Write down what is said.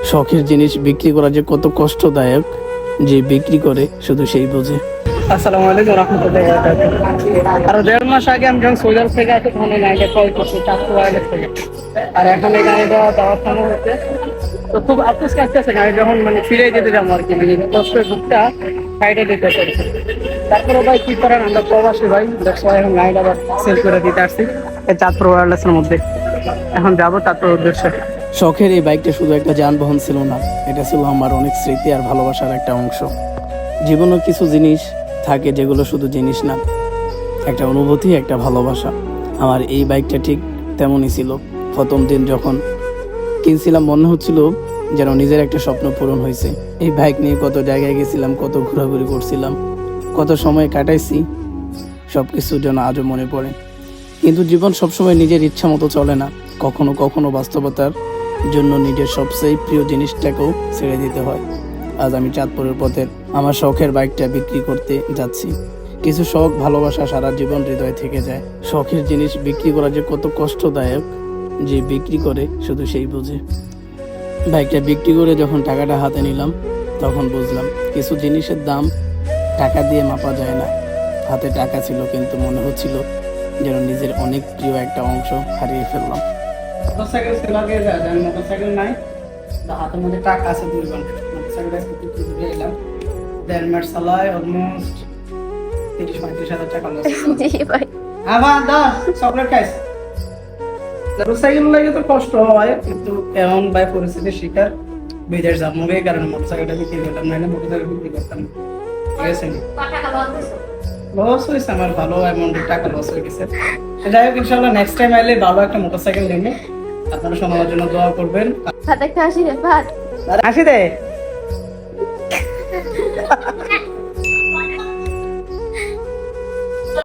শখের জিনিস বিক্রি করা যে কত কষ্টদায়ক, যে বিক্রি করে শুধু সেই বোঝে। আসসালামু আলাইকুম রহমতুল্লাহি ওয়া বারাকাতুহু। আর 1.5 মাস আগে আমি যখন সৌদি আরব থেকে আসি তখন এই গাড়িটা ক্রয় করছি চাঁদপুর ওয়াইলেস থেকে। আর এখন এই গাড়িটা দেওয়ার সময় হচ্ছে তো খুব আফসোস কাটতেছে গাড়ি যখন মানে ফিরে যেতে যাবো আর কি, মানে কষ্টের দুঃখটা সাইডে দিতে চাইছি। তারপরে ভাই কি করেন, আমরা প্রবাসী ভাই, সবাই এখন গাড়িটা আবার সেল করে দিতে আসছি এই চাঁদপুর ওয়ারলেসের মধ্যে। এখন যাবো তারপর উদ্দেশ্যে। শখের এই বাইকটা শুধু একটা যানবাহন ছিল না, এটা ছিল আমার অনেক স্মৃতি আর ভালোবাসার একটা অংশ। জীবনের কিছু জিনিস থাকে যেগুলো শুধু জিনিস না, একটা অনুভূতি, একটা ভালোবাসা। আমার এই বাইকটা ঠিক তেমনই ছিল। প্রথম দিন যখন কিনছিলাম মনে হচ্ছিল যেন নিজের একটা স্বপ্ন পূরণ হয়েছে। এই বাইক নিয়ে কত জায়গায় গেছিলাম, কত ঘোরাঘুরি করছিলাম, কত সময় কাটাইছি, সব কিছু যেন আজও মনে পড়ে। কিন্তু জীবন সবসময় নিজের ইচ্ছা মতো চলে না, কখনো কখনো বাস্তবতার জন্য নিজের সবচেয়ে প্রিয় জিনিসটাকেও ছেড়ে দিতে হয়। আজ আমি চাঁদপুরের পথের আমার শখের বাইকটা বিক্রি করতে যাচ্ছি। কিছু শখ, ভালোবাসা সারা জীবন হৃদয় থেকে যায়। শখের জিনিস বিক্রি করা যে কত কষ্টদায়ক, যে বিক্রি করে শুধু সেই বোঝে। বাইকটা বিক্রি করে যখন টাকাটা হাতে নিলাম তখন বুঝলাম কিছু জিনিসের দাম টাকা দিয়ে মাপা যায় না। হাতে টাকা ছিল কিন্তু মনে হচ্ছিল যেন নিজের অনেক প্রিয় একটা অংশ হারিয়ে ফেললাম। মোটরসাইকেল সেলা দিয়ে যায়, আমি মোটরসাইকেল নাই, হাতের মধ্যে টাকা আছে 2 ঘন্টা। মোটরসাইকেল ঘুরে এলাম, 1.5 মাস চালায় অলমোস্ট 30-35 হাজার টাকা লস। জি ভাই, আমার চকলেট খাইছে। মোটরসাইকেল লাগে তো কষ্ট হয়, কিন্তু এমন ভাই পরিস্থিতির শিকার বিদেশ যাবো এই কারণে মোটরসাইকেলটা বিক্রি করলাম, নাহলে মোটরসাইকেল বিক্রি করতাম না। ঠিক আছে, লস হয়েছে আমার, ভালো অ্যামাউন্টের টাকা লস হয়ে গেছে। যাই হোক, ইনশাল্লাহ নেক্সট টাইম আইলে ভালো একটা মোটরসাইকেল নেবো। আপনারা সবার জন্য দোয়া করবেন। হাতে একটা হাসি রে ভাত। হাসি দে।